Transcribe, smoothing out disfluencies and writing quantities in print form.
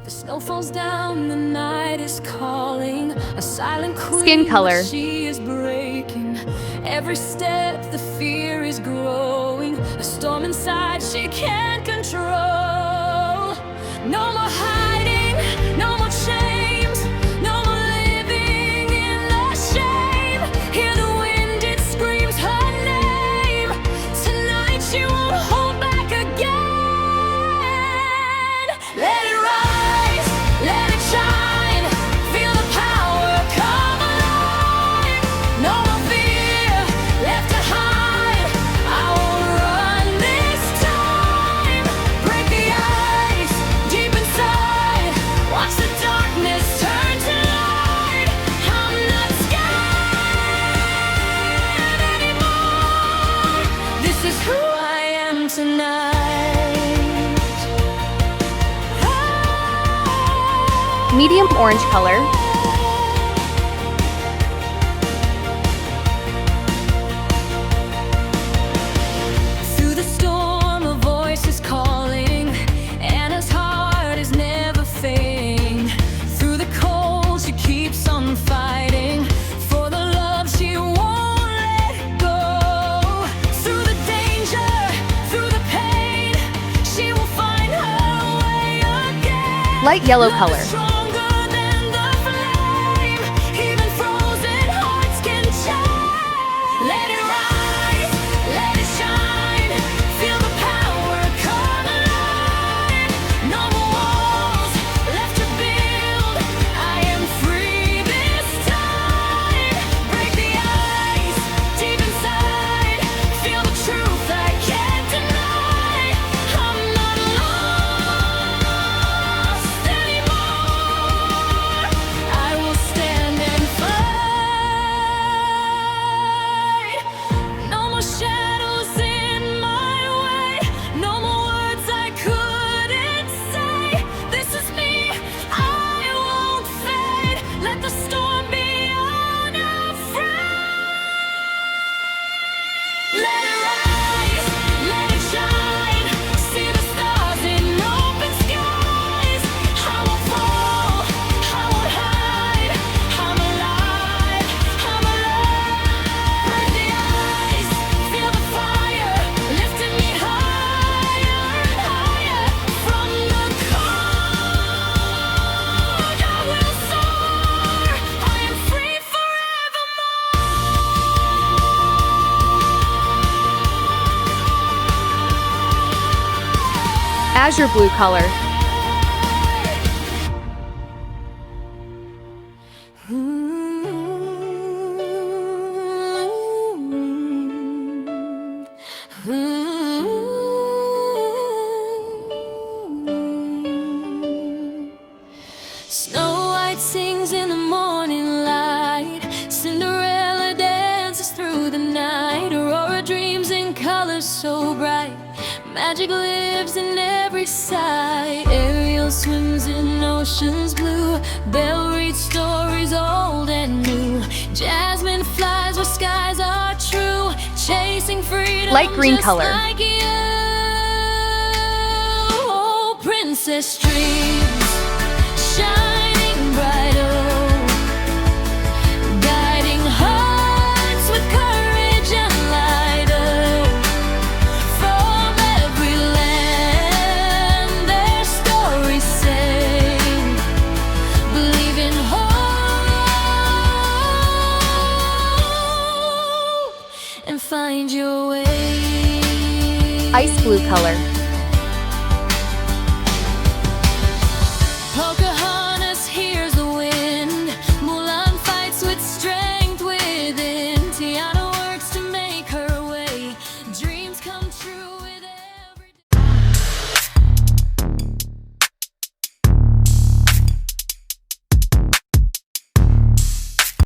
The snow falls down, the night is calling. A silent queen, Skin color. she is breaking. Every step, the fear is growing. A storm inside she can't control. No more hiding, no more chains, no more living in the shame. Hear the wind, it screams her name. Tonight she won't hold back again. Let it rise, let it shine. Feel the power come alive. No more fear left to hide. I won't run this time. Break the ice deep inside. Watch the darkness turn to light. I'm not scared anymore. This is who I am tonight. Medium orange color. Through the storm, a voice is calling. Anna's heart is never fading. Through the cold, she keeps on fighting for the love she won't let go. Through the danger, through the pain, she will find her way again. Light yellow Love color. is stronger than the flame. Even frozen hearts can change. Let it rise, let it shine. Feel the power come alive. No more walls left to build. I am free this time. Break the ice deep inside. Feel the truth I can't deny. I'm not lost anymore. I will stand and fight. No more shadows in my way. No more words I couldn't say. This is me, I won't fade. Let the storm be unafraid. Let it rise, let it shine. See the stars in open skies. I won't fall, I won't hide. I'm alive, I'm alive. Break the ice, feel the fire, lifting me higher and higher. From the cold, I will soar. I am free forevermore. Azure blue color. Snow White sings in the morning light. Cinderella dances through the night. Aurora dreams in colors so bright. Magic lives in every sight. Ariel swims in oceans blue. Belle reads stories old and new. Jasmine flies where skies are true. Chasing freedom Light green just color. like you. Oh, princess dreams shining bright, oh, guiding hearts with courage and light, oh. From every land their stories sing. Believe in hope and find your way. Ice blue color. Polka